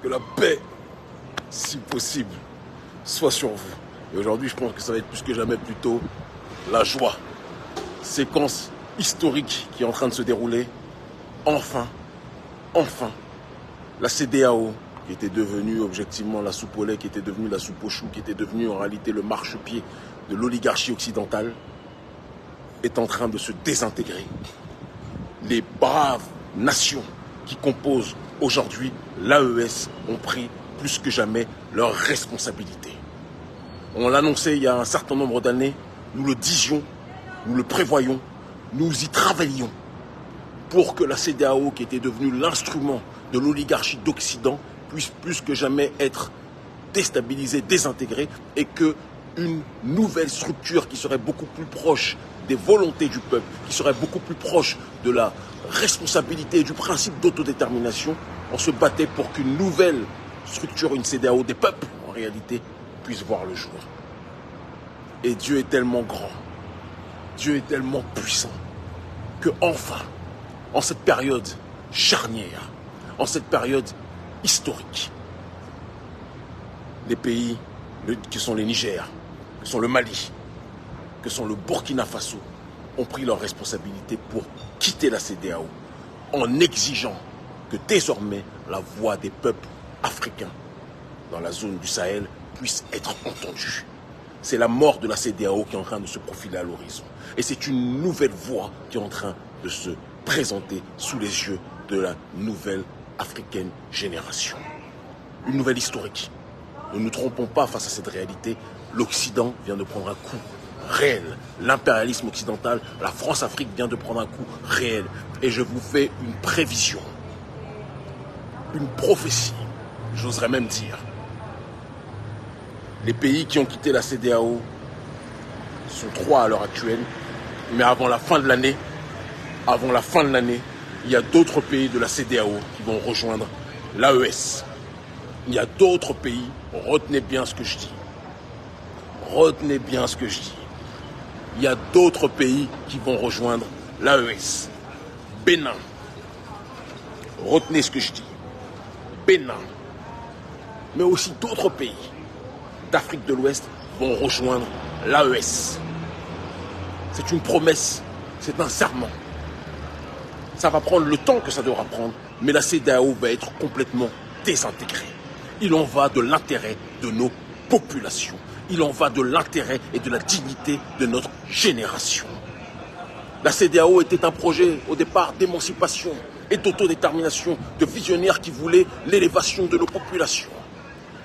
que la paix, si possible, soit sur vous. Et aujourd'hui, je pense que ça va être plus que jamais plutôt la joie. Séquence historique qui est en train de se dérouler. Enfin, la CEDEAO, qui était devenue objectivement la soupe au lait, qui était devenue la soupe au chou, qui était devenue en réalité le marchepied de l'oligarchie occidentale, est en train de se désintégrer. Les braves nations qui composent aujourd'hui l'AES ont pris plus que jamais leurs responsabilités. On l'annonçait il y a un certain nombre d'années, nous le disions, nous le prévoyons, nous y travaillions pour que la CEDEAO, qui était devenue l'instrument de l'oligarchie d'Occident, puisse plus que jamais être déstabilisée, désintégrée, et que une nouvelle structure qui serait beaucoup plus proche des volontés du peuple, qui serait beaucoup plus proche de la responsabilité et du principe d'autodétermination, on se battait pour qu'une nouvelle structure, une CEDEAO des peuples, en réalité, puisse voir le jour. Et Dieu est tellement grand, Dieu est tellement puissant, que enfin, en cette période charnière, en cette période historique, les pays qui sont les Niger, que sont le Mali, que sont le Burkina Faso, ont pris leurs responsabilités pour quitter la CEDEAO, en exigeant que désormais la voix des peuples africains dans la zone du Sahel puisse être entendue. C'est la mort de la CEDEAO qui est en train de se profiler à l'horizon. Et c'est une nouvelle voix qui est en train de se présenter sous les yeux de la nouvelle africaine génération. Une nouvelle historique. Ne nous trompons pas face à cette réalité. L'Occident vient de prendre un coup réel. L'impérialisme occidental, la France-Afrique vient de prendre un coup réel. Et je vous fais une prévision, une prophétie, j'oserais même dire. Les pays qui ont quitté la CEDEAO sont 3 à l'heure actuelle, mais avant la fin de l'année, il y a d'autres pays de la CEDEAO qui vont rejoindre l'AES. Il y a d'autres pays, retenez bien ce que je dis. Retenez bien ce que je dis. Il y a d'autres pays qui vont rejoindre l'AES. Bénin. Retenez ce que je dis. Bénin. Mais aussi d'autres pays d'Afrique de l'Ouest vont rejoindre l'AES. C'est une promesse, c'est un serment. Ça va prendre le temps que ça devra prendre, mais la CEDEAO va être complètement désintégrée. Il en va de l'intérêt de nos populations. Il en va de l'intérêt et de la dignité de notre génération. La CEDEAO était un projet au départ d'émancipation et d'autodétermination, de visionnaires qui voulaient l'élévation de nos populations.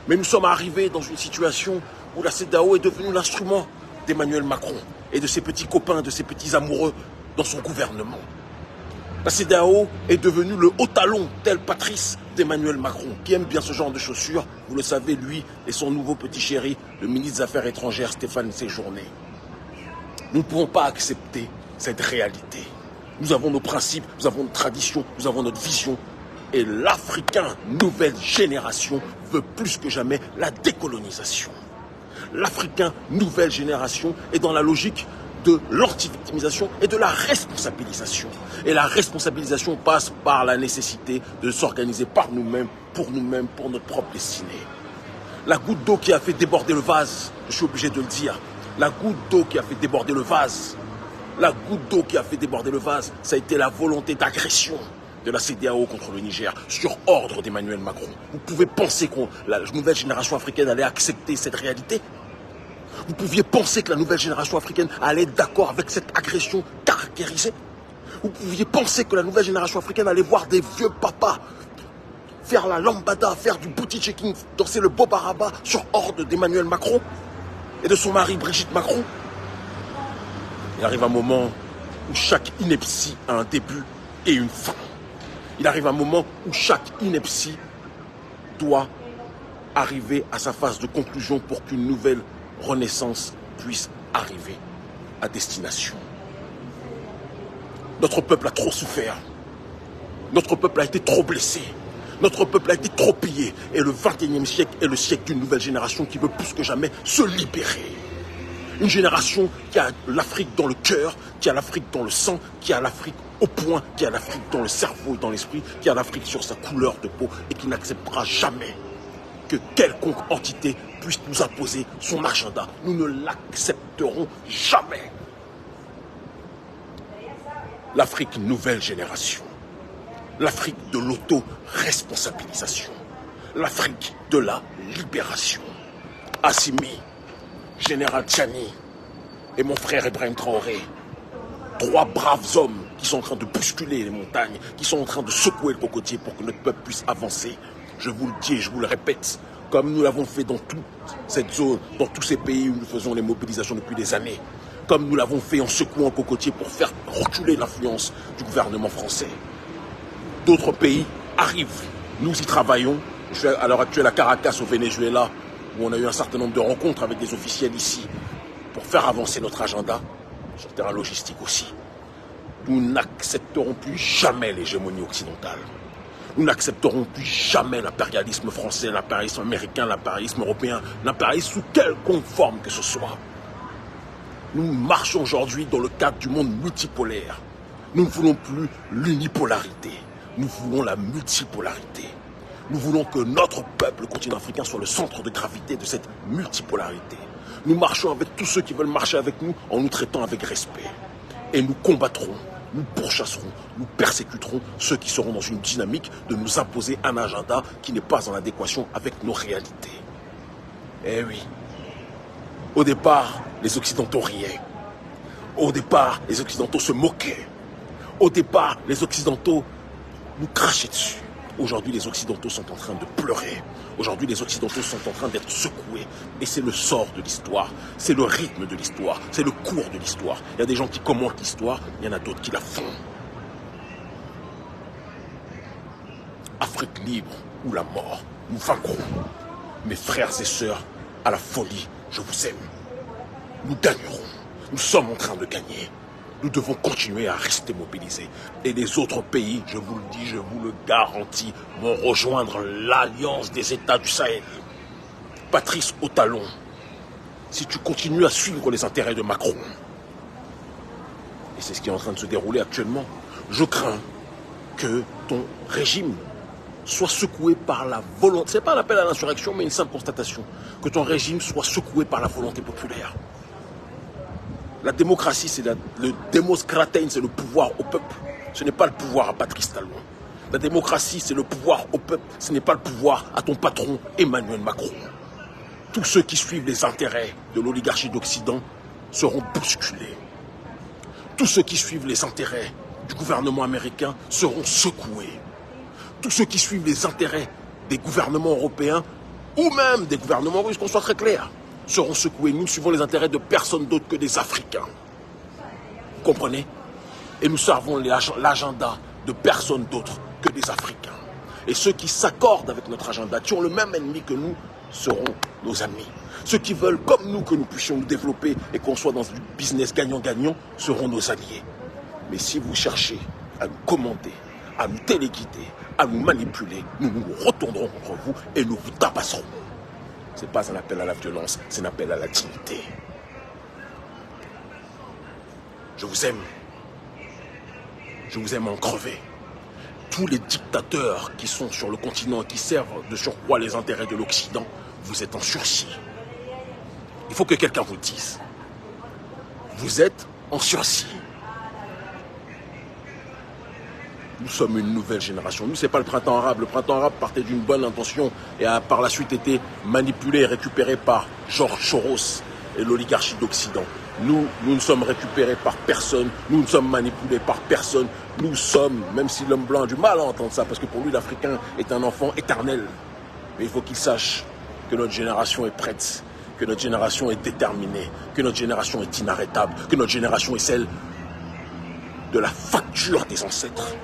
Mais nous sommes arrivés dans une situation où la CEDEAO est devenue l'instrument d'Emmanuel Macron et de ses petits copains, de ses petits amoureux dans son gouvernement. La CEDEAO est devenue le haut talon, tel Patrice, d'Emmanuel Macron, qui aime bien ce genre de chaussures. Vous le savez, lui et son nouveau petit chéri, le ministre des Affaires étrangères, Stéphane Séjourné. Nous ne pouvons pas accepter cette réalité. Nous avons nos principes, nous avons nos traditions, nous avons notre vision. Et l'Africain nouvelle génération veut plus que jamais la décolonisation. L'Africain nouvelle génération est dans la logique de l'anti-victimisation et de la responsabilisation. Et la responsabilisation passe par la nécessité de s'organiser par nous-mêmes, pour notre propre destinée. La goutte d'eau qui a fait déborder le vase, je suis obligé de le dire, la goutte d'eau qui a fait déborder le vase, ça a été la volonté d'agression de la CEDEAO contre le Niger, sur ordre d'Emmanuel Macron. Vous pouvez penser que la nouvelle génération africaine allait accepter cette réalité ? Vous pouviez penser que la nouvelle génération africaine allait être d'accord avec cette agression caractérisée? Vous pouviez penser que la nouvelle génération africaine allait voir des vieux papas faire la lambada, faire du booty checking, danser le bobaraba sur ordre d'Emmanuel Macron et de son mari Brigitte Macron? Il arrive un moment où chaque ineptie a un début et une fin. Il arrive un moment où chaque ineptie doit arriver à sa phase de conclusion pour qu'une nouvelle renaissance puisse arriver à destination. Notre peuple a trop souffert. Notre peuple a été trop blessé. Notre peuple a été trop pillé. Et le 21e siècle est le siècle d'une nouvelle génération qui veut plus que jamais se libérer. Une génération qui a l'Afrique dans le cœur, qui a l'Afrique dans le sang, qui a l'Afrique au point qu'il y a l'Afrique dans le cerveau et dans l'esprit, qu'il y a l'Afrique sur sa couleur de peau et qui n'acceptera jamais que quelconque entité puisse nous imposer son agenda. Nous ne l'accepterons jamais. L'Afrique nouvelle génération, l'Afrique de l'auto-responsabilisation, l'Afrique de la libération. Assimi, Général Tchani et mon frère Ibrahim Traoré, 3 braves hommes qui sont en train de bousculer les montagnes, qui sont en train de secouer le cocotier pour que notre peuple puisse avancer. Je vous le dis et je vous le répète, comme nous l'avons fait dans toute cette zone, dans tous ces pays où nous faisons les mobilisations depuis des années, comme nous l'avons fait en secouant le cocotier pour faire reculer l'influence du gouvernement français. D'autres pays arrivent, nous y travaillons. Je suis à l'heure actuelle à Caracas au Venezuela, où on a eu un certain nombre de rencontres avec des officiels ici pour faire avancer notre agenda, sur le terrain logistique aussi. Nous n'accepterons plus jamais l'hégémonie occidentale. Nous n'accepterons plus jamais l'impérialisme français, l'impérialisme américain, l'impérialisme européen, l'impérialisme sous quelconque forme que ce soit. Nous marchons aujourd'hui dans le cadre du monde multipolaire. Nous ne voulons plus l'unipolarité, nous voulons la multipolarité. Nous voulons que notre peuple, le continent africain, soit le centre de gravité de cette multipolarité. Nous marchons avec tous ceux qui veulent marcher avec nous en nous traitant avec respect. Et nous combattrons, nous pourchasserons, nous persécuterons ceux qui seront dans une dynamique de nous imposer un agenda qui n'est pas en adéquation avec nos réalités. Eh oui, au départ, les Occidentaux riaient. Au départ, les Occidentaux se moquaient. Au départ, les Occidentaux nous crachaient dessus. Aujourd'hui, les Occidentaux sont en train de pleurer. Aujourd'hui, les Occidentaux sont en train d'être secoués. Et c'est le sort de l'histoire. C'est le rythme de l'histoire. C'est le cours de l'histoire. Il y a des gens qui commentent l'histoire. Il y en a d'autres qui la font. Afrique libre ou la mort, nous vaincrons. Mes frères et sœurs, à la folie, je vous aime. Nous gagnerons. Nous sommes en train de gagner. Nous devons continuer à rester mobilisés. Et les autres pays, je vous le dis, je vous le garantis, vont rejoindre l'Alliance des États du Sahel. Patrice Otalon, si tu continues à suivre les intérêts de Macron, et c'est ce qui est en train de se dérouler actuellement, je crains que ton régime soit secoué par la volonté, c'est pas un appel à l'insurrection, mais une simple constatation, que ton régime soit secoué par la volonté populaire. La démocratie, c'est le démoskratein, c'est le pouvoir au peuple. Ce n'est pas le pouvoir à Patrice Talon. La démocratie, c'est le pouvoir au peuple. Ce n'est pas le pouvoir à ton patron Emmanuel Macron. Tous ceux qui suivent les intérêts de l'oligarchie d'Occident seront bousculés. Tous ceux qui suivent les intérêts du gouvernement américain seront secoués. Tous ceux qui suivent les intérêts des gouvernements européens ou même des gouvernements russes, qu'on soit très clair, seront secoués. Nous suivons les intérêts de personne d'autre que des Africains. Vous comprenez? Et nous servons l'agenda de personne d'autre que des Africains. Et ceux qui s'accordent avec notre agenda, qui ont le même ennemi que nous, seront nos amis. Ceux qui veulent, comme nous, que nous puissions nous développer et qu'on soit dans du business gagnant-gagnant, seront nos alliés. Mais si vous cherchez à nous commander, à nous téléguider, à nous manipuler, nous nous retournerons contre vous et nous vous tabasserons. Ce n'est pas un appel à la violence, c'est un appel à la dignité. Je vous aime. Je vous aime en crever. Tous les dictateurs qui sont sur le continent et qui servent de surcroît les intérêts de l'Occident, vous êtes en sursis. Il faut que quelqu'un vous le dise. Vous êtes en sursis. Nous sommes une nouvelle génération. Nous, ce n'est pas le printemps arabe. Le printemps arabe partait d'une bonne intention et a par la suite été manipulé et récupéré par George Soros et l'oligarchie d'Occident. Nous ne sommes récupérés par personne. Nous ne sommes manipulés par personne. Nous sommes, même si l'homme blanc a du mal à entendre ça, parce que pour lui, l'Africain est un enfant éternel. Mais il faut qu'il sache que notre génération est prête, que notre génération est déterminée, que notre génération est inarrêtable, que notre génération est celle de la facture des ancêtres.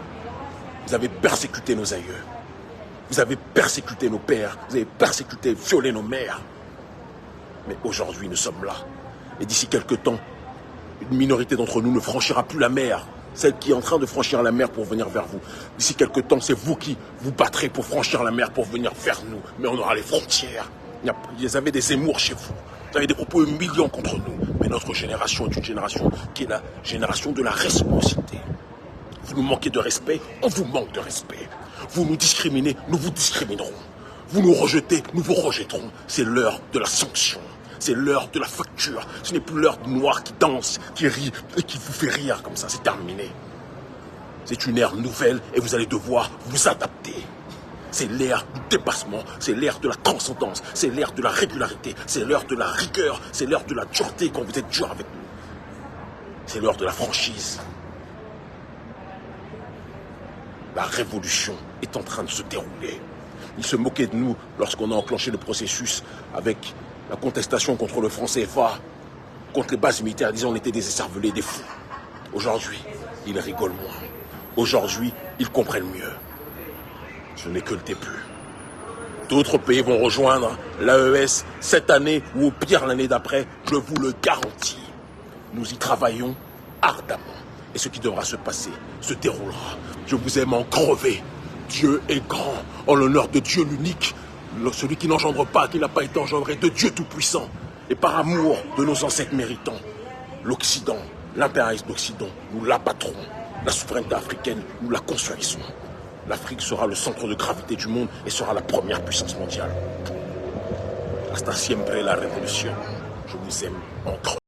Vous avez persécuté nos aïeux. Vous avez persécuté nos pères. Vous avez persécuté, violé nos mères. Mais aujourd'hui, nous sommes là. Et d'ici quelques temps, une minorité d'entre nous ne franchira plus la mer. Celle qui est en train de franchir la mer pour venir vers vous. D'ici quelques temps, c'est vous qui vous battrez pour franchir la mer pour venir vers nous. Mais on aura les frontières. Vous avez des Zemmour chez vous. Vous avez des propos humiliants contre nous. Mais notre génération est une génération qui est la génération de la réciprocité. Vous nous manquez de respect, on vous manque de respect. Vous nous discriminez, nous vous discriminerons. Vous nous rejetez, nous vous rejetterons. C'est l'heure de la sanction. C'est l'heure de la facture. Ce n'est plus l'heure du noir qui danse, qui rit et qui vous fait rire comme ça. C'est terminé. C'est une ère nouvelle et vous allez devoir vous adapter. C'est l'ère du dépassement, c'est l'ère de la transcendance, c'est l'ère de la régularité, c'est l'heure de la rigueur, c'est l'heure de la dureté quand vous êtes dur avec nous. C'est l'heure de la franchise. La révolution est en train de se dérouler. Ils se moquaient de nous lorsqu'on a enclenché le processus avec la contestation contre le franc CFA, contre les bases militaires, disant qu'on était des écervelés, des fous. Aujourd'hui, ils rigolent moins. Aujourd'hui, ils comprennent mieux. Ce n'est que le début. D'autres pays vont rejoindre l'AES cette année ou au pire l'année d'après, je vous le garantis. Nous y travaillons ardemment. Et ce qui devra se passer se déroulera. Je vous aime en crever. Dieu est grand. En l'honneur de Dieu l'unique, celui qui n'engendre pas, qui n'a pas été engendré, de Dieu tout-puissant. Et par amour de nos ancêtres méritants, l'Occident, l'impérialisme d'Occident, nous l'abattrons. La souveraineté africaine, nous la construisons. L'Afrique sera le centre de gravité du monde et sera la première puissance mondiale. Hasta siempre la révolution. Je vous aime en crevé.